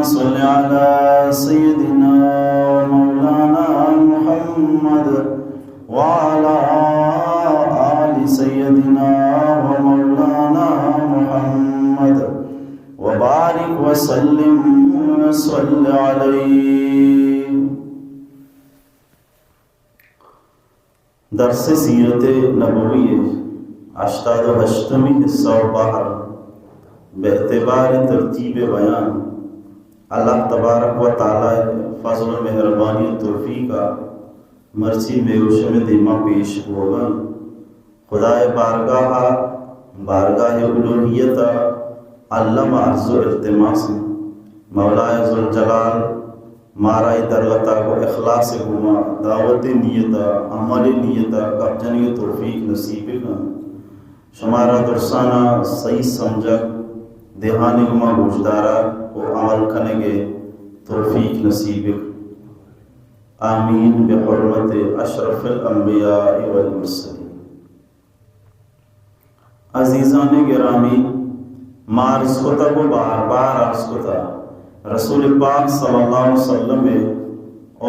صل على سيدنا مولانا محمد وعلى آل سيدنا ومولانا محمد وبارك وسلم وصل عليه. درس سیرت نبوی 88ویں حصہ و بحر باعتبار ترتیب بیان اللہ تبارک و تعالی فضل و مہربانی و توفیق مرسی بیوشم دیما پیش ہوگا. خدائے بارگاہ الوہیت علم عرض و التماس مولائے ذوالجلال مارای درگتا کو اخلاص گما دعوت نیتا عمل نیتا قبجنی توفیق نصیب کا شمارا درسانہ صحیح سمجھک دہانی گما گوشدارا و عمل کنگے توفیق نصیب آمین بحرمت اشرف الانبیاء والمرسلین. عزیزان گرامی، مارس کو تا کو بار بار عرض کو تا رسول پاک صلی اللہ علیہ وسلم میں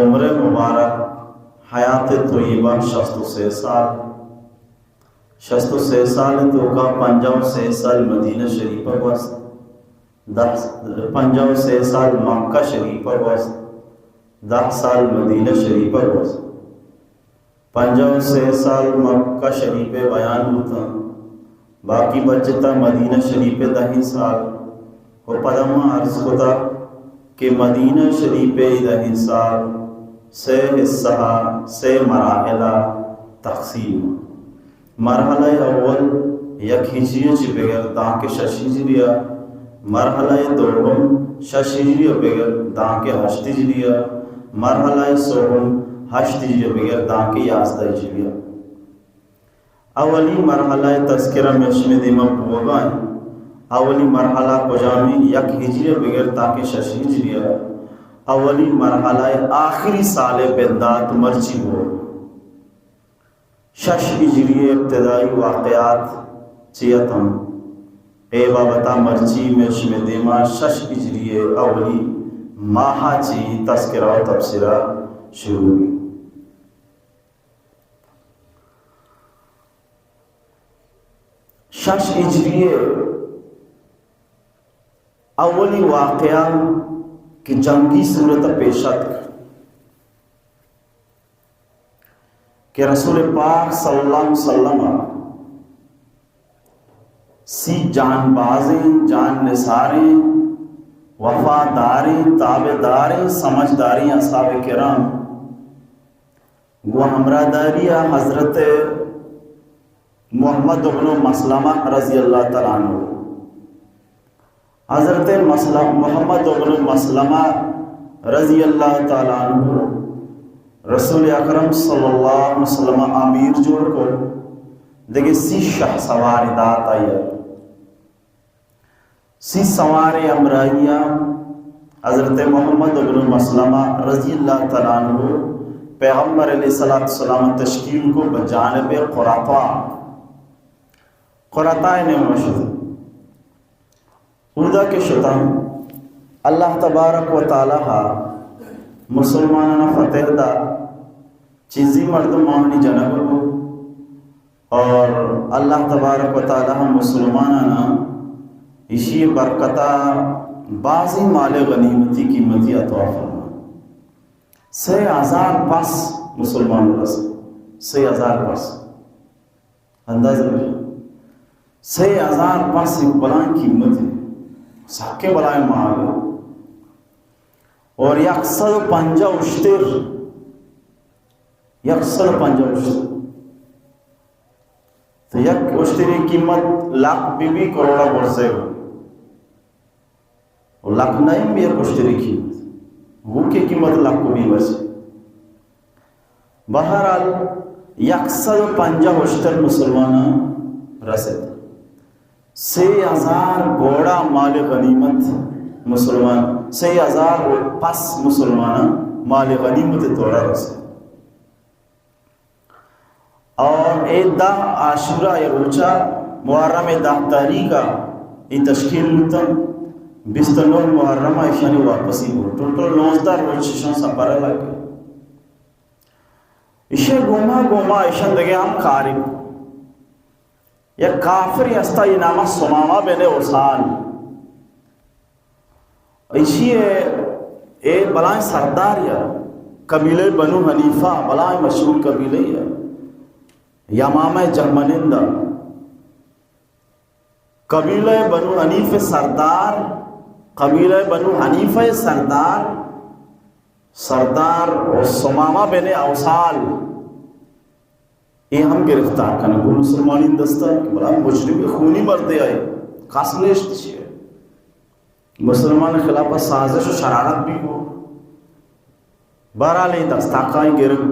عمر مبارک حیات طیبہ 66 سال 66 سال تو کا 56 سال مدینہ شریفہ واسط 56 سال مکہ شریفہ واسط 10 سال مدینہ شریفہ واسط 56 سال مکہ شریف بیان ہوتا باقی بچتا مدینہ شریف 10 سال اور پدمہ عرض ہوتا کہ مدینہ شریف 10 سال سے حصہ سے مراحلہ تقسیم. مرحلہ اول یک ہجری چی بگر دان کے 6 ہجریہ، مرحلہ دوم 6 ہجری بگر دان کے 8 ہجریہ، مرحلہ سوم 8 ہجری بگر دان کے 11 ہجریہ. اولی مرحلہ تذکرہ مشم دیمہ بوگائیں اولی مرحلہ کجامی یک ہجری بگر تاکہ 6 ہجریہ. اولی مرحلہ آخری سال بندات مرچی ہو 6 ہجری ابتدائی واقعات چیتم اے بابتا مرچی مشم دیما 6 ہجری اولی ماہا چی تذکرہ و تبصرہ شروع ہوئی. شش ہجری اولی واقعہ کی جنگی صورت پیشت کہ رسول پاک صلی اللہ علیہ وسلم سی جان بازیں جان نثاریں وفاداریں تابعداریں سمجھداری اصحاب کرام وہ ہمراہ حضرت محمد بن مسلمہ رضی اللہ تعالیٰ عنہ. حضرت محمد بن مسلمہ رضی اللہ تعالیٰ عنہ رسول اکرم صلی اللہ علیہ وسلم امیر جوڑ کو دیکھیں سی شاہ سوار دات آئی سی سوار امرائیہ حضرت محمد بن مسلمہ رضی اللہ تعالیٰ عنہ پیغمبر علیہ السلام تشکیل کو بجانب قرطاء نے مشہور اردہ کے شتم اللہ تبارک و تعالی مسلمانہ فتح دا چیزی مردمانی جنب کو اور اللہ تبارک و تعالی مسلمانہ اسی برکتہ بعضی مال غنیمتی قیمتی عطا فرما 6,000 پس مسلمان رسل 6,000 پس اندازہ میں 6,000 پس ایک بلائیں قیمت ہے ساکے بلائیں مال اور 150 اشتر 150 اشتر تو یک اشتری قیمت لاکھ بھی کروڑا برسے گا اور لاکھ نہیں بھی ایک اشتری قیمت وہ کی قیمت لاکھ کو بھی برسے. بہرحال 150 اشتر مسلمانہ رسد 6,000 گوڑا مال غنیمت مسلمان 6,000 پس مسلمانہ مال غنیمت توڑا رسد. اور 10 عاشورہ یا روچہ محرم 10 تاریخ کا یہ تشکیل ہوتا 29 محرم ایشانی واپسی ہو ٹوٹل 19 روز ششن سفر لگے ایشے گوما ایشن دگے ہم کاری یا کافر یستا یہ نامہ سمامہ بن اسال ایشی اے بلائیں سردار یا قبیلے بنو حنیفہ بلائیں مشہور قبیلے یا یمامہ جرمنندہ قبیلہ بنو حنیف سردار قبیلہ بنو حنیفہ سردار اور سمامہ بن اوسال یہ ہم گرفتار کرنے کو مسلمانی دستہ ہے کہ بلا مجرم خونی مردے آئے خاص نیشت چیئے مسلمان خلاف سازش و شرارت بھی ہو بہرحال دستاقائی گرفت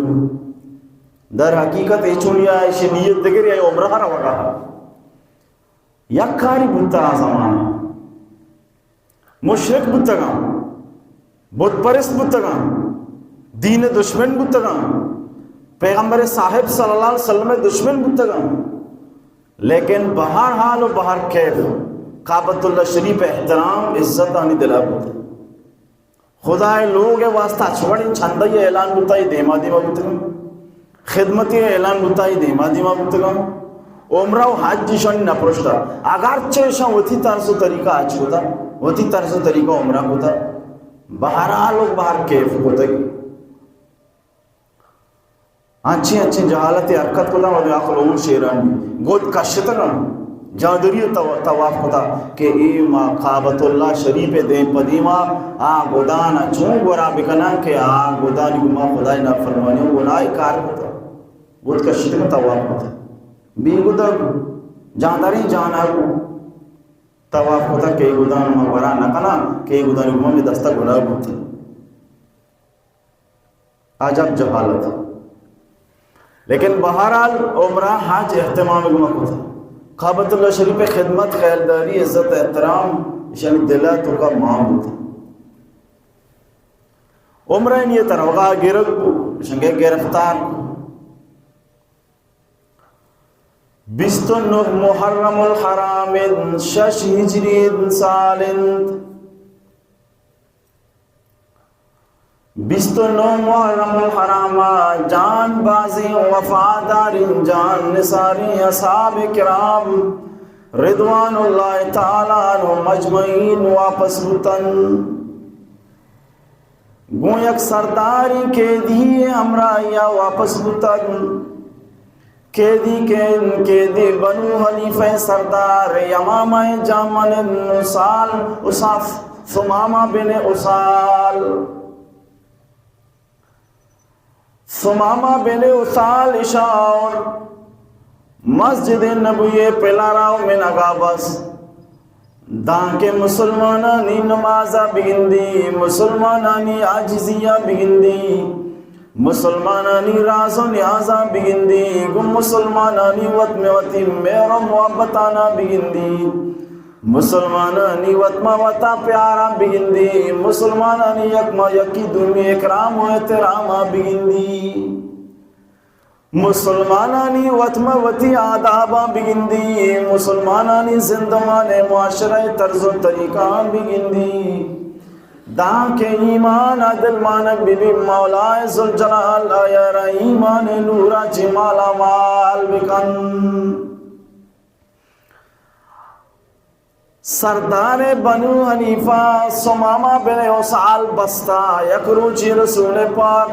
در حقیقت ایچونیا ایشی نیت دگر یا عمرہ رہا یک کاری بودتا زمانہ مشرک بودتا گا بت پرست بودتا گا دین دشمن بودتا گا پیغمبر صاحب صلی اللہ علیہ وسلم دشمن بودتا گا لیکن بہر حال و بہر کیف کعبۃ اللہ شریف احترام عزت آنی دلا بودتا خدای لوگ واسطہ چھوڑی چھندہ یہ اعلان بودتا ہی دیما بودتا گا خدمتی اعلان بودتا ہی دیما بودتا گا عمرہ و حج جیشانی نپرشتا اگرچہ شان وتی طرز و طریقہ حج ہوتا وتی طرز و طریقہ عمرہ ہوتا بہرحال و بہر کیف ہوتا گی اچھی جہالت حرکت ہوتا و بیاخل امور شیران گود کشتا گا جادری تواف ہوتا کہ ایما کعبۃ اللہ شریف دیں پدیما گودانا چون گورا بکنا کہ گودانی گما خدای نافرمانی گناہی کار ہوتا گود کشتا گا تواف ہوتا بی گودر جانداری جانا کو تواف ہوتا کہ گودان مغورا نکنا کہ گودانی گما میں دستا گناہ ہوتا عجب جہالت لیکن بہرحال عمرہ حج احتمام گما ہوتا کعبۃ اللہ شریف خدمت خیرداری عزت احترام یعنی دلہ تو کا مام ہوتا عمرہ یہ تروغا شنگے گرفتار 29 محرم الحرام 6 ہجری سالند 29 محرم الحرام جان بازی وفادار جان نثاری اصحاب کرام رضوان اللہ تعالیٰ عنہ مجمعین واپس بتن گویک سرداری کے دی ہمراہیا واپس بتن کے دی بنو حنیفہ سردار یمامہ جامن اسال اصاف ثمامہ بن اسال ثمامہ بن اسال اشاور مسجد نبوی پلاراو من اگابس دانکے مسلمانانی نمازہ بگندی مسلمانانی عاجزیہ بگندی مسلمانانی راز و نیازہ بگندی گم مسلمانانی وطم وطی میرا محبتانا بگندی مسلمانانی وطمہ وطا پیارا بگندی مسلمانانی یکمہ یکی دنی اکرام و احترامہ بگندی مسلمانانی وطمہ وطی آدابہ بگندی مسلمانانی زندمان معاشرہ طرز و طریقہ بگندی دان کے ایمان عدل مانک بی بی مولا ذوالجلال آیا را ایمان نورا جمالا مال بکن سردار بنو حنیفہ ثمامہ بن اسال بستا یک روچی رسول پاک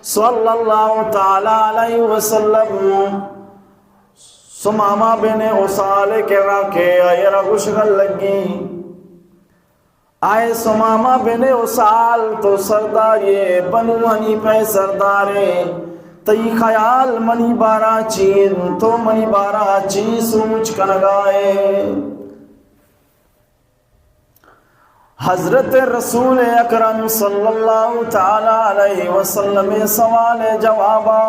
صلی اللہ تعالی علیہ وسلم ثمامہ بن اسال کے راکے آئے را گشگل لگی آئے ثمامہ بن اسال تو سرداری بنو حنیفہ سردارے تی خیال منی بارا چین تو منی بارا چین سوچ کنگائے حضرت رسول اکرم صلی اللہ تعالی علیہ وسلم سوال جوابا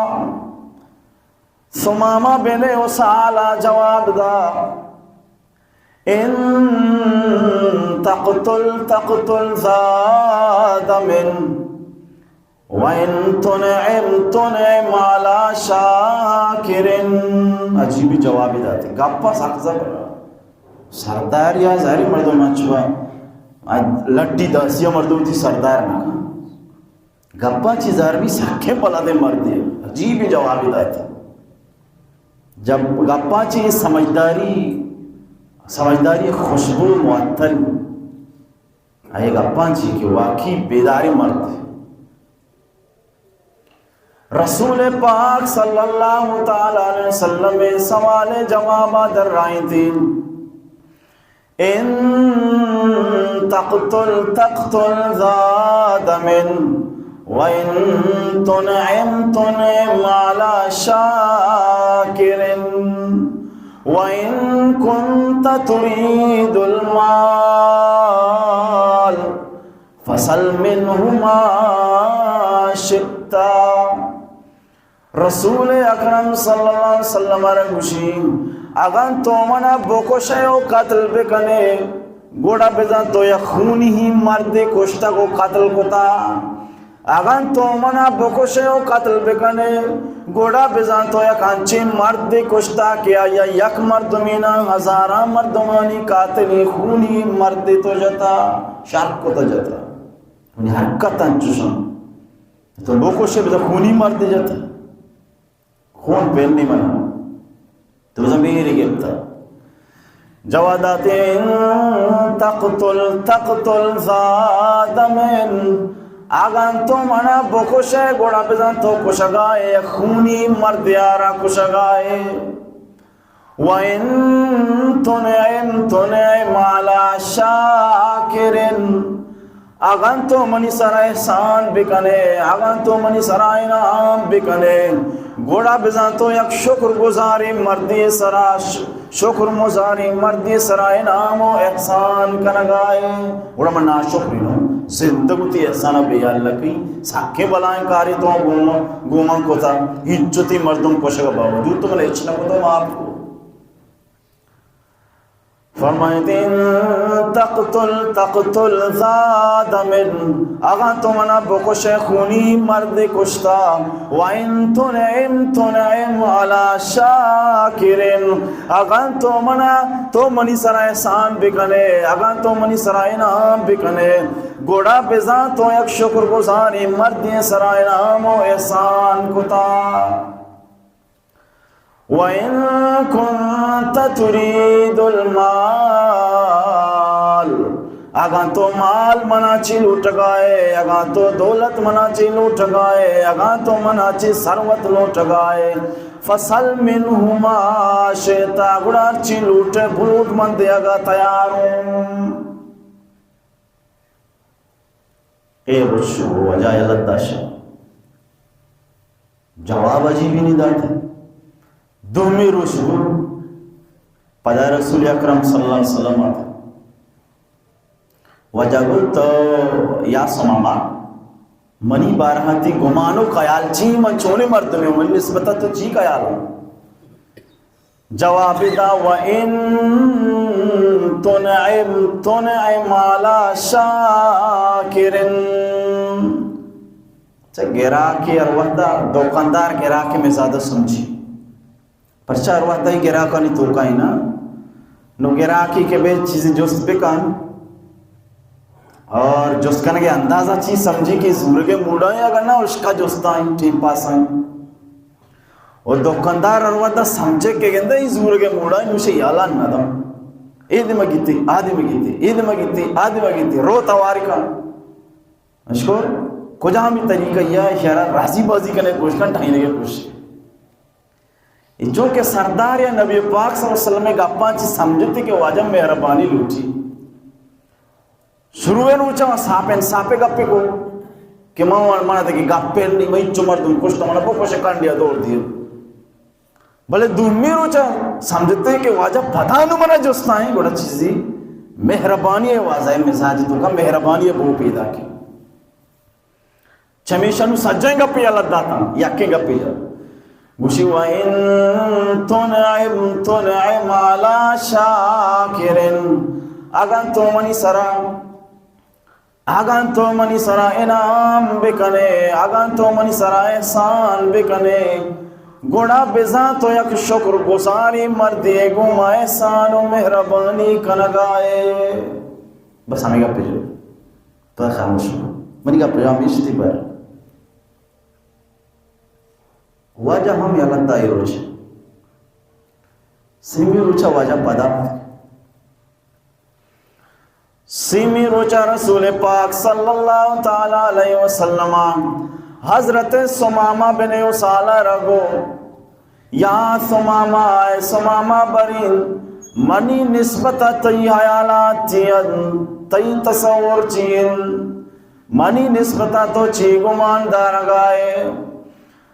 ثمامہ بن اسال جواب دا ان تقتل ذا من وَإِن تُنْعِمْ عَلَى شَاكِرٍ عجیبی جوابی داتے گپا ساکزہ برا سردار یا ظاہری مردم اچھوا لٹی داسی مردوں تھی سردار نہ گپا چیزار بھی سکھے پلا دے مردے عجیب جواب دیتے جب گپا چی سمجھداری خوشبو معطل آئے گپا چی کہ واقعی بیداری مرد رسول پاک صلی اللہ تعالی علیہ وسلم سوال جوابہ در رائیں تھی ان تقتل ذا دم وَإِن تُنْعِمْ عَلَى شَاكِرٍ وَإِن كُنْتَ تُرِيدُ الْمَالَ فَسَلْ مِنْهُ مَا شِئْتَ رسول اکرم صلی اللہ علیہ وسلم رگوشیم اگر تو منا بکشے و قتل بکنے گوڑا بزن تو یا خونی ہی مرد کشتا کو قتل کتا اگر تو منا بکشے و قتل بکنے گوڑا بزن تو یا کانچی مرد کشتا کیا یا یک مردمینا ہزارہ مردمانی قاتلی خونی مرد تو جتا شرک کو تو جتا انہیں حرکت انچوشن تو بکشے بزن خونی مرد جتا خون پہن نہیں منا تو زمینی گفتا جوادات تقتل ذا دم آگان تو منا بکشے گوڑا بزن تو کشگائے خونی مرد یارا کشگائے وَإِن تُنْعِمْ عَلَى شَاكِرٍ اگر تو منی سر احسان بکنے اگر تو منی سر انعام بکنے گوڑا بزن تو یک شکر گزاری مردی سرا شکر مزاری مردی سرا انعام و احسان کنگائے گوڑا من ناشکری نو زندگو تی احسان بے اللہ کی ساکھے بلائیں کاری تو گومن کو تھا ہجتی مردم کو شگا باوجود تو ملے اچھنا کو تو آپ کو فرمائدین تقتل ذا دم اگر تو منا بکش خونی مرد کشتا وَإِن تُنْعِمْ عَلَى شَاكِرٍ اگر تو منا تو منی سر احسان بکنے اگر تو منی سر انعام بکنے گوڑا بزا تو یک شکر گزاری مرد سر انعام و احسان کتا وَإِن كُنْتَ تُرِيدُ الْمَالِ اگر تو مال مناچی لوٹ گائے اگر تو دولت مناچی لوٹ گائے اگر تو مناچی ثروت لوٹ گائے فصل منہ ما شیطا گڑار چی لوٹے بلوٹ من دیا گا تیاروں اے رشو وجائے لداشا جواب عجیبی نہیں داتے دومی رشو پدا رسول اکرم صلی اللہ علیہ وسلم آتا وجہ گلتا یا سماما منی بارہاتی گمانو خیال چی من چونے مرد میں من نسبتا تو چی خیال جواب دا وَإِن تُنْعِمْ عَلَى شَاكِرٍ گرا کی اروحدہ دوکاندار گرا کے میں زیادہ سمجھی پرچہ اروحدہ ہی گرا کا نہیں توکا ہی نا نو گرا کی کے بے چیزیں جوست بکان اور جوست کرنے کے اندازہ چیز سمجھی کہ زور کے موڑا ہے اگر نا اس کا جوستا ہے ٹیم پاس آئیں اور دوکاندار اروحدہ سمجھے کہ گندہ ہی زور کے موڑا ہے نوشے یالان نہ دا ایدی مگیتی آدھی مگیتی ایدی مگیتی آدھی مگیتی رو تواری کا اشکور کجا ہمیں طریقہ یہ ہے شہرہ راضی بازی کرنے کوشش کن ٹھائینے کے کوشش جو کہ سردار یا نبی پاک صلی اللہ علیہ وسلم کا پانچ سمجھتے کہ واجب مہربانی لوٹی شروع ہے نوچا ساپے گپے کو کہ مانا تھا کہ گپے نہیں میں چمر دوں کشتا مانا پو کشے کانڈیا دوڑ دیا بلے دومی روچا سمجھتے کہ واجب پتانو منا جستا ہے گوڑا چیزی مہربانی ہے واضح مزاجی تو کا مہربانی ہے بہو پیدا کی چمیشہ نو سجائیں گپے یا لداتا یکے گپے یا گوشی وَإِن تُنْعِمْ عَلَى شَاكِرٍ اگر تو منی سرا انعام بکنے اگر تو منی سرا احسان بکنے گوڑا بزا تو یک شکر گزاری مردی گوما احسان و مہربانی کنگائے بس ہمیں گپ جو تو خاموش منی گپ جو ہم اشتی بر وجہ ہم یالتا روچ سیمی روچا وجہ پدا سیمی روچا رسول پاک صلی اللہ تعالی علیہ وسلم حضرت سمامہ بن اسالہ رگو یا سمامہ اے سمامہ برین منی نسبت تی حیالات چین تی تصور چین منی نسبت تو چی گمان دارگائے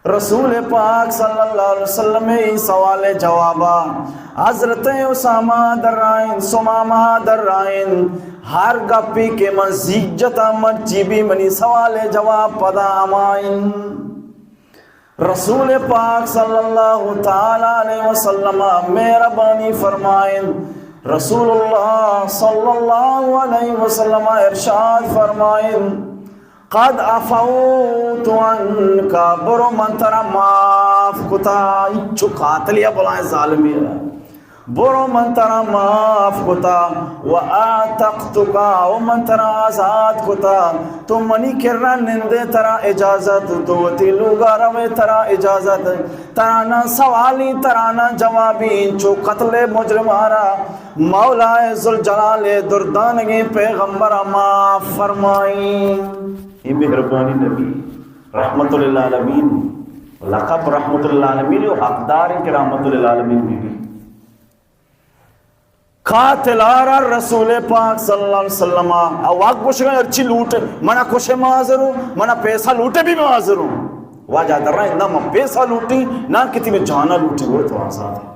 رسول پاک صلی اللہ علیہ وسلم سوال جوابا حضرت اسامہ درائن سمامہ درائن ہر گپی کے من زیجتا من چیبی منی سوال جواب پدا امائن رسول پاک صلی اللہ تعالی علیہ وسلم مہربانی فرمائن رسول اللہ صلی اللہ علیہ وسلم ارشاد فرمائن قد عفوت عنکا برو من ترا معاف کتا اچھو قاتلیا بلائیں ظالمی رہا برو من ترا معاف کتا وآتقتکا و من ترا آزاد کتا تو منی کرنا نندے ترا اجازت تو تلوگا روے ترا اجازت ترانا سوالی ترانا جوابی انچو قتل مجرمارا مولا ذوالجلال دردانگی پیغمبر معاف فرمائیں یہ مہربانی نبی رحمت للعالمین لقب رحمت للعالمین و حقدار کے رحمت للعالمین بھی قاتلارا رسول پاک صلی اللہ علیہ وسلم اواق کچھ گئے ارچی لوٹے منا کچھ معاذر ہوں منا پیسہ لوٹے بھی معاذر ہوں واجہ در رہا ہے نہ میں پیسہ لوٹی نہ کتی میں جانا لوٹی وہ تو آزاد ہے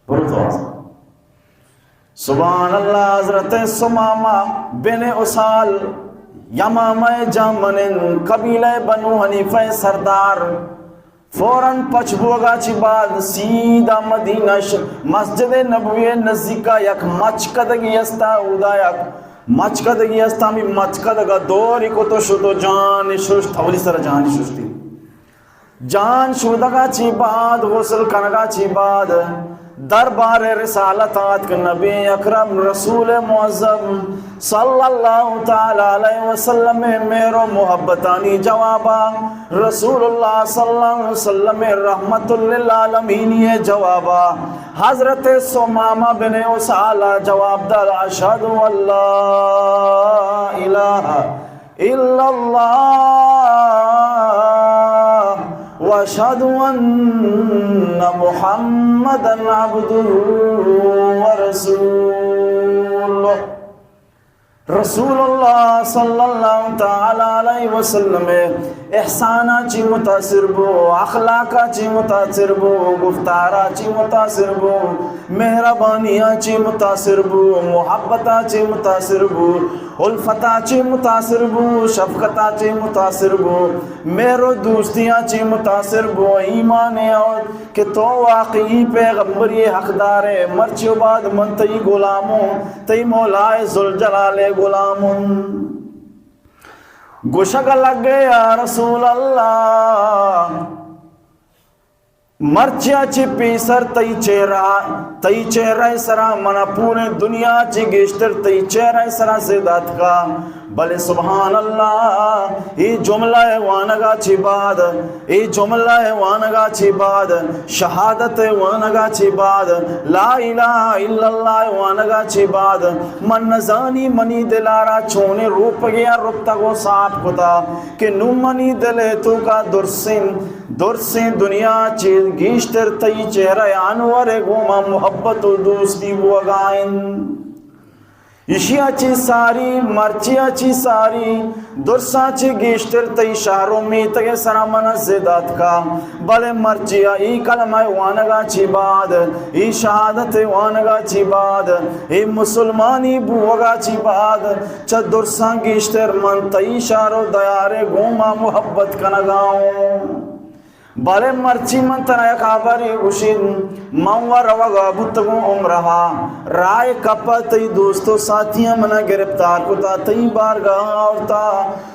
وہ تو آزاد سبحان اللہ حضرت سمامہ بن اسال یمامہ جامن قبیلہ بنو حنیفہ سردار فوراً پچھبوگا چی بعد سیدھا مدینہ مسجد نبوی نزدیکا یک مچکدگی استا اودا یک مچکدگی استا می مچکدگا دوری کو تو شدو جان شوش تھولی سر جان شوشتی جان شودگا چی بعد غسل کنگا چی بعد دربار رسالتات کے نبی اکرم رسول معظم صلی اللہ تعالی علیہ وسلم میرو محبتانی جوابا رسول اللہ صلی اللہ علیہ وسلم رحمت للعالمین یہ جوابا حضرت سمامہ بن اسالہ جواب دار اشہد اللہ الہ الا اللہ وَأَشْهَدُ أَنَّ مُحَمَّدًا عَبْدُهُ وَرَسُولُهُ رسول اللہ صلی اللہ تعالی علیہ وسلم احسانہ چی متاثر بو اخلاقہ چی متاثر بو گفتارہ چی متاثر بو مہربانیہ چی متاثر بو محبتہ چی متاثر بو الفتہ چی متاثر بو شفقتہ چی متاثر بو میرو دوستیاں چی متاثر بو ایمان اور کہ تو واقعی پیغمبری حقدار مرچی بعد من تی غلاموں تی مولائے ذوالجلال غلاموں گوشک لگ گیا رسول اللہ مرچیا چی پیسر تی چہرہ سرا منا پورے دنیا چی گشتر تی چہرہ سرا زیدات کا بلے سبحان اللہ ای جملہ وانگا چی بعد ای جملہ وانگا چی بعد شہادت وانگا چی بعد لا الہ الا اللہ وانگا چی بعد من نزانی منی دلارا چونے روپ گیا ربتا کو صاحب کتا کہ نو منی دلے تو کا درسین دنیا چیز گیشتر تی چہرہ انور گوما محبت و دوستی بوگائن اشیا چی ساری مرچیا چی ساری درسا چی گیشتر تی شہروں میں تگے سرامن زیدات کا بلے مرچیا ای کلمہ وانگا چی بعد ای شہادت وانگا چی بعد ای مسلمانی بوگا چی بعد چا درسا گیشتر من تی شہروں دیارے گوما محبت کنگاؤں بلے مرچی من تنایا کابری گوشید موار وگا بتگو عمرہا رائے کپا تی دوستو ساتھیاں منا گرفتار کتا تی بارگاہ آورتا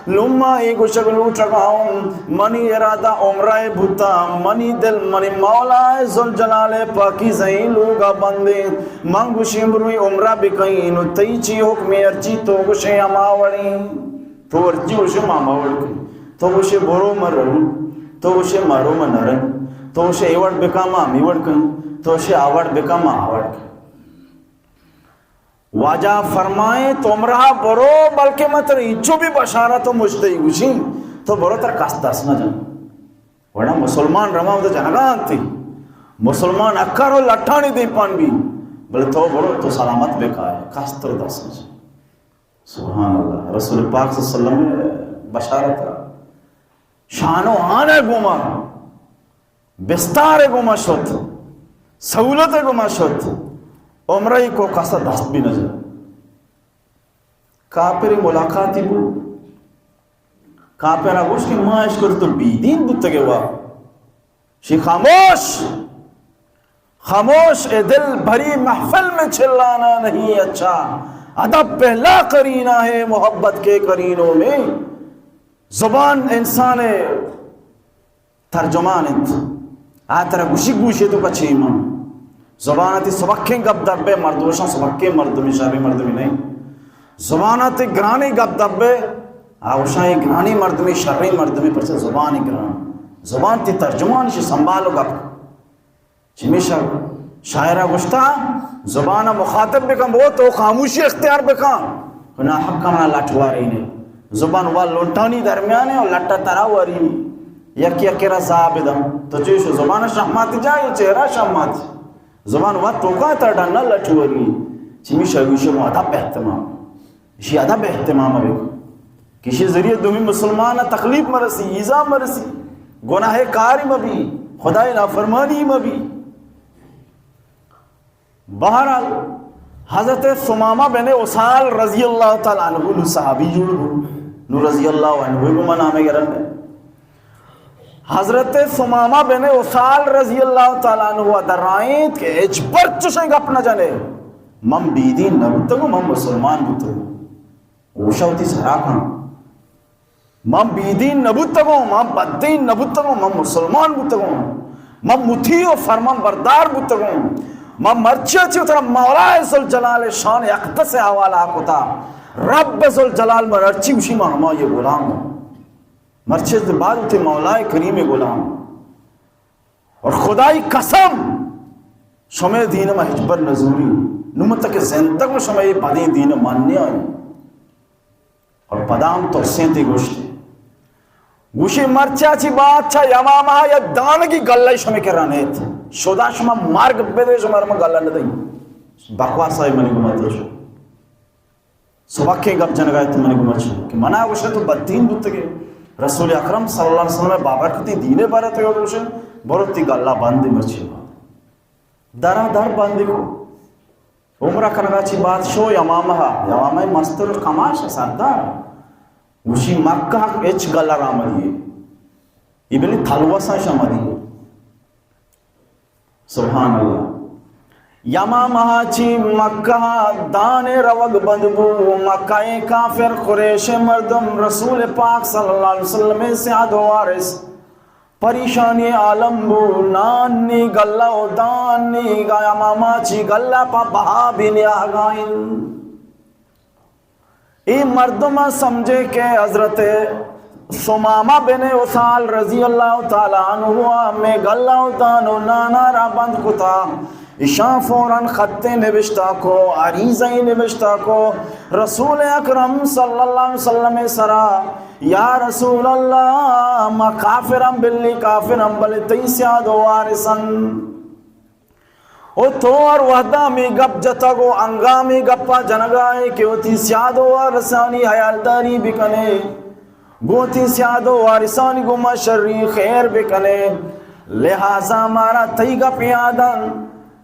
لما ای گوشگلو چکاؤں منی ارادہ عمرہ بھتا منی دل منی مولا ذوالجلال پاکی زہیں لوگا بندے من گوشیم بروی عمرہ بکئین تی چی حکمی ارچی تو گوشے اماوڑی تو ارچی گوشے ماماوڑی تو گوشے برو مرن تو اسے مارو منرن تو اسے ایوڑ بکاما میوڑ کن تو اسے آوڑ بکاما آوڑ کن واجہ فرمائے تمرا برو بلکہ مطر ایچو بھی بشارت و مجدئی گوشی تو برو تر کاستاس نہ جن ورنہ مسلمان رما ہوتا جنگان تھی مسلمان اکارو لٹھانی دی پان بھی بلے تو برو تو سلامت بکا ہے کاستر داس نہ جن سبحان اللہ رسول پاک صلی اللہ علیہ وسلم بشارت رہا شانو آنے گوما بستار گوما شد سہولت گوما شد عمرہی کو کسا دست بھی نظر کافر ملاقاتی بو کافر آگوش کی ماش کر تو بیدین بودتا گے وا شی خاموش خاموش اے دل بھری محفل میں چلانا نہیں اچھا ادب پہلا کرینہ ہے محبت کے کرینوں میں زبان انسان ترجمان انت آترہ گوشی گوشی تو کچھ ایمان زباناتی سبکیں گب دبے مردوشاں سبکیں مردمی شابی مردمی نہیں زباناتی گرانی گب دبے آوشاں گرانی مردمی شابی مردمی پر سے زبانی گران زبان تی ترجمان شی سنبھالو گب چمیشہ شاعرہ گوشتا زبانہ مخاطب بکن وہ تو خاموشی اختیار بکن کنا حق کمنا لٹواری نہیں زبان وال لونٹانی درمیان ہے اور لٹا تراواری نہیں یکی یکی رضا بدم تو چیشو زبان شہماتی جائے چہرہ شہماتی زبان وال توکا تردن لٹواری چمی شاویشو ادب احتمام اسی ادب احتمام بکن کسی ذریعے دومی مسلمان تکلیف مرسی ایزا مرسی گناہ کاری مبی خدای نافرمانی مبی بہرحال حضرت ثمامہ بن اسال رضی اللہ تعالیٰ عنہ صحابی جوڑ نو رضی اللہ عنہ کو منامے گرن ہے حضرت ثمامہ بن اسال رضی اللہ تعالیٰ عنہ درائیں کہ اجبر چشیں گا اپنا جانے مم بیدین نبتگو مم مسلمان بتگو اوشا ہوتی سراکاں مم بیدین نبتگو مم بدین نبتگو مم مسلمان بتگو مم مطیع و فرمان بردار بتگو مم مرچی اچھی اتنا مولا ذوالجلال شان اقدس سے حوالہ کتا رب ذوالجلال مرچی اسی میں ہما یہ غلام مرچی سے بعد اتنے مولا کریم غلام اور خدای قسم شمع دین میں حجبر نزوری نمت تک زندگ میں شمع پدی دین ماننے آئی اور پدام تو سینتی گوشتی گوشی مرچا چی بات چا یمامہ یا دانگی گلہ شمع کرانے تھے شودا شما مارگ بدے شما رما گلہ ندائی بکواس آئی منی گمت شو صبح کے گپ جنگائے تو منی گمت شو کہ منع گوشے تو بدین بودتے گے رسول اکرم صلی اللہ علیہ وسلم بابرکتی دینے بارے تو گوشے بروتی گلہ باندی مرچی درہ در باندی کو عمرہ کنگا چی بات شو یمامہ مستر کماش سردار گوشی مکہ اچ گلہ رامدی یہ بلی تھلوسا شمدی سبحان اللہ یمامہ چی مکہ دان روگ بندبو مکہ کافر قریش مردم رسول پاک صلی اللہ علیہ وسلم سعد و وارث پریشانی عالم بو نانی گلہ و دانی گا یمامہ چی گلہ پا بہا بھی نیا گائن ای مردمہ سمجھے کہ حضرت ثمامہ بن اسال رضی اللہ تعالیٰ عنہ میں گلہ اتانو نانا را بند کتا اشان فوراً خطے نوشتا کو عریضی نوشتا کو رسول اکرم صلی اللہ علیہ وسلم سرا یا رسول اللہ ما کافرم بلی کافرم بلی تیسیاد وارسن او تو اور وحدہ میں گپ جتا گو انگامی گپا جنگائے کہ وہ تیسیاد وارسانی حیالداری بکنے گوتی سیادو وارثانی گما شری خیر بکنے لہذا مارا تئی گا پیادن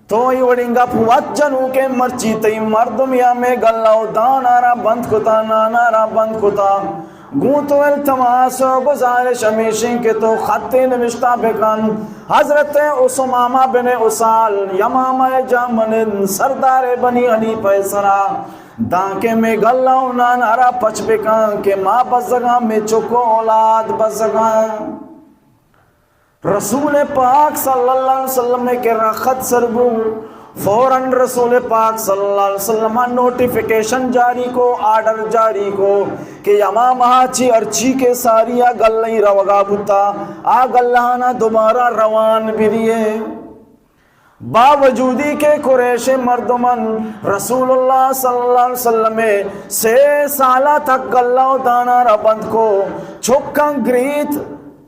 تو ہی وڑیں گا پوات جنو کے مرچی تئی مردم یا میں گلہ دان آرا بند کتا نانا را بند کتا گوں تو التماس و گزارش ہمیشہ کہ تو خط نوشتہ بکن حضرت اسامہ بن اسال یمامہ جامن سردار بنی حنیفہ سرا دانکے میں گلہ انان ارا پچ بکن کہ ماں بزگاں میں چکو اولاد بزگاں رسول پاک صلی اللہ علیہ وسلم کے رخت سربو فوراً رسول پاک صلی اللہ علیہ وسلم نوٹیفیکیشن جاری کو آرڈر جاری کو کہ یمام آچی ارچی کے ساریا گلہی روگا بتا آ گلہانا دوبارہ روان بھی دیئے باوجودی کے قریش مردمن رسول اللہ صلی اللہ علیہ وسلم 6 سالہ تک گلہ دانا ربند کو چھکن گریت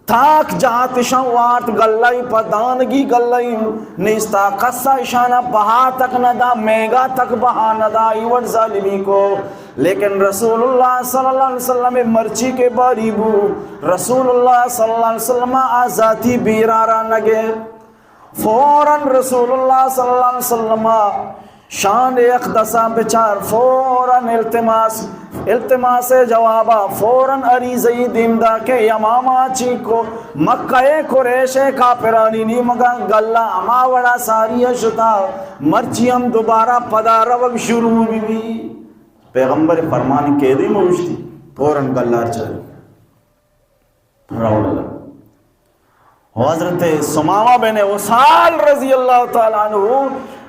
تاک جات شوات گلائی پدانگی گلائی نیستا قصہ اشانہ بہا تک ندا میگا تک بہا ندا ایوٹ ظالمی کو لیکن رسول اللہ صلی اللہ علیہ وسلم مرچی کے باری بو رسول اللہ صلی اللہ علیہ وسلم آزاتی بیرارا نگے فوراً رسول اللہ صلی اللہ علیہ وسلم شان اقدسا بچار فوراً التماس جوابا فوراً عریضی دیمدہ کے یمامہ چی کو مکہ قریش کافرانی نی مگا گلہ اما وڑا ساری شتا مرچی ہم دوبارہ پدا روگ شروع بھی پیغمبر فرمانی کے دی موشتی فوراً گلہ چلی راؤ اللہ حضرت سمامہ بن اسال رضی اللہ تعالیٰ عنہ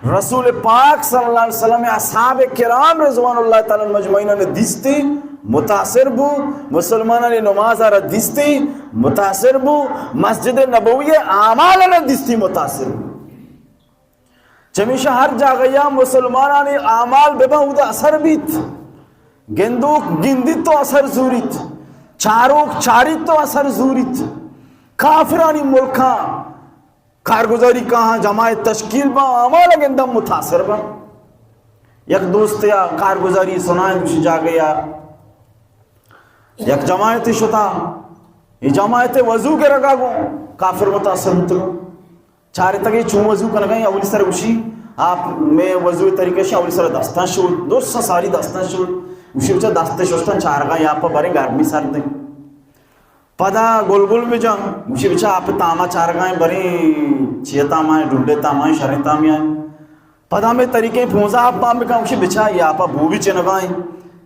رسول پاک صلی اللہ علیہ وسلم اصحاب کرام رضوان اللہ تعالیٰ مجمعین نے دیستی متاثر بو مسلمانہ نے نماز آرہ دیستی متاثر بو مسجد نبوی اعمال نے دیستی متاثر بو چمیشہ ہر جاگیا مسلمانہ نے اعمال بے بہود اثر بیت گندوک گندیت تو اثر زوریت چاروک چاریت تو اثر زوریت کافرانی ملکاں کارگزاری کہاں جماعت تشکیل با آمالا گندم متاثر با یک دوست یا کارگزاری سنائیں کچھ جا گیا یک جماعت شتا یہ جماعت وضو کے رگا گو کافر متاثر ہوتا گو چارے تک یہ چون وضو کرنا گئی اولی سر اسی آپ میں وضو طریقے سے اولی سر دستان شود دوست ساری دستان شود اسی اچھا دستے شوستان چار گا یہاں پر بڑے گرمی سر دیں پدا گل گل میں جاں مجھے بچہ آپ تاما چار گائیں بری چیہ تامائیں ڈھونڈے تامائیں شرح تامیائیں پدا میں طریقے پھونزا آپ پام بکا مجھے بچہ یہ آپ بو بھی چنگائیں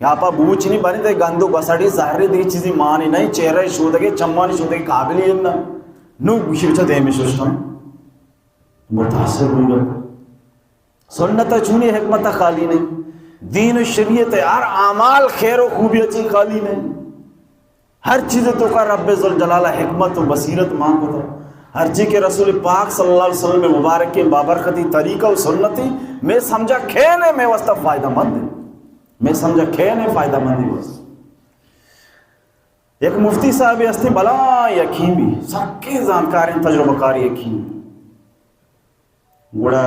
یہ آپ بو چنی بری دے گندو بساڑی ظاہر دی چیزی مانی نہیں چہرہ شودگے چمانی شودگے قابلی ہے نو مجھے بچہ دے میں شوشتا متاثر ہوئی گا سنتا چونی حکمت خالی نہیں دین و شریعت ہر اعمال خیر و خوبی اچھی خالی نہیں ہر چیز تو کا رب ذوالجلالہ حکمت و بصیرت مانگو تھا ہر چیز کے رسول پاک صلی اللہ علیہ وسلم مبارک کے بابرکتی طریقہ و سنتی میں سمجھا کھینے میں واسطہ فائدہ مند ہے میں سمجھا کھینے فائدہ مند ہے واسطہ ایک مفتی صاحب ہستی بلا یقینی سب کے جانکار تجربہ کاری یقین گوڑا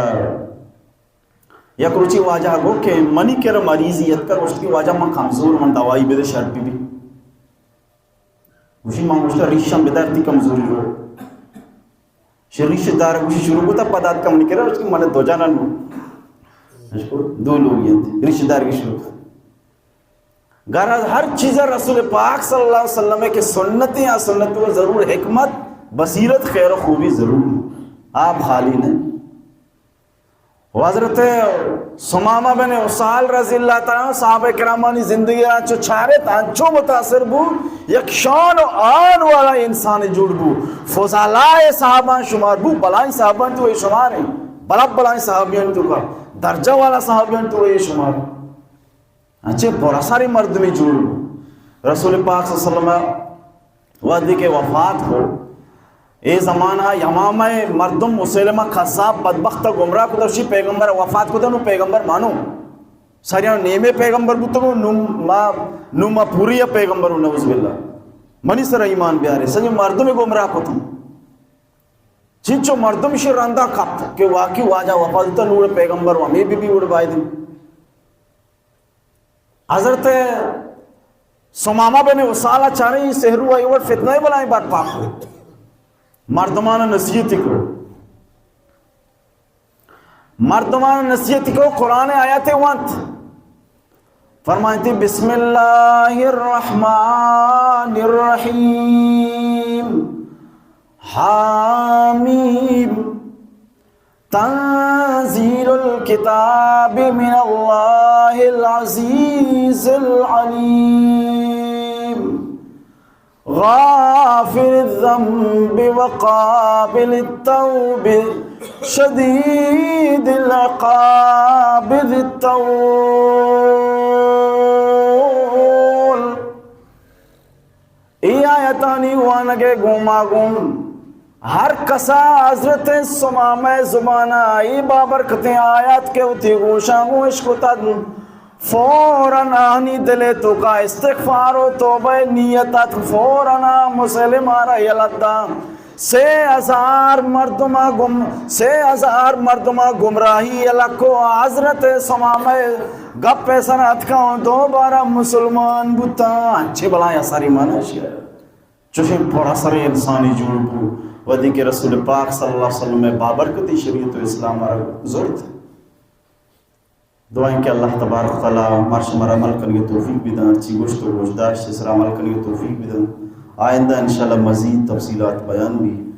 یک روچی واجہ گو کہ منی کر مریضیت کر اس کی واجہ من کمزور من دوائی بے دے شرط بھی گوشی ماں گوشتا ریشم بدارتی کمزوری رو شریش دار گوشی شروع کو تا پدات کم نہیں کرا اس کی مانے دو جانا نو دو لوگ یہ تھے ریش دار کی شروع گرہ ہر چیز رسول پاک صلی اللہ علیہ وسلم کے سنتیں یا سنتوں ضرور حکمت بصیرت خیر و خوبی ضرور آپ خالی نہیں حضرت سمامہ بن اسال رضی اللہ تعالیٰ صحابہ کرامانی زندگی آنچو چھارے تانچو متاثر بو یک شان و آن والا انسان جوڑ بو فضالائے صحابان شمار بو بلائیں صحابان تو یہ شمار ہیں بلب بلائیں صحابیان تو کا درجہ والا صحابیان تو یہ شمار اچھے بڑا ساری مرد میں جوڑ بو رسول پاک صلی اللہ علیہ وسلم وعدے کے وفات ہو اے زمانہ یمامہ مردم مسلمہ خذاب بدبخت گمراہ کو درشی پیغمبر وفات کو دنو پیغمبر مانو ساریاں نیمے پیغمبر بودتو نوما پوری پیغمبر نوز باللہ منی سر ایمان بیارے سنجو مردم گمراہ کو تھا چنچو مردم شی رندہ کھپت کہ واقعی واجہ وفات نور پیغمبر ومی بھی اڑ بائی دی حضرت سمامہ بن اسالہ چاہنے سہرو آئی اور فتنہ بلائیں بات پاک ہوئی مردمان نصیحت کو مردمان نصیحت کو قرآن آیات وانت فرمائیں تھی بسم اللہ الرحمن الرحیم حامیم تنزیل الکتاب من اللہ العزیز العلیم غافر الذنب وقابل التوب شدید العقاب ذی الطول. ای آیتانی وانگے گوما گم ہر کسا حضرت سمامہ زمانہ ای بابرکتیں آیات کے اتی گوشاں گوش کو تد فوراً آنی دلے تو کا استغفار و توبہ نیتت فوراً مسلم آرہ یلدہ 6,000 مردمہ گمراہی لکھو حضرت سمامہ گپ سنت کا دوبارہ مسلمان بوتا اچھے بلائیں ساری مانا شیئر چوشیں پورا سارے انسانی جوڑ بو ودی کے رسول پاک صلی اللہ علیہ وسلم میں بابرکتی شریعت و اسلام آرہ ضرورت ہے. دعائیں کہ اللہ تبارک تعالیٰ مرش مر عمل کرنے توفیق بھی دیں، اچھی گوشت و گوشدار سے سر عمل کرنے توفیق بھی دیں. آئندہ انشاءاللہ مزید تفصیلات بیان بھی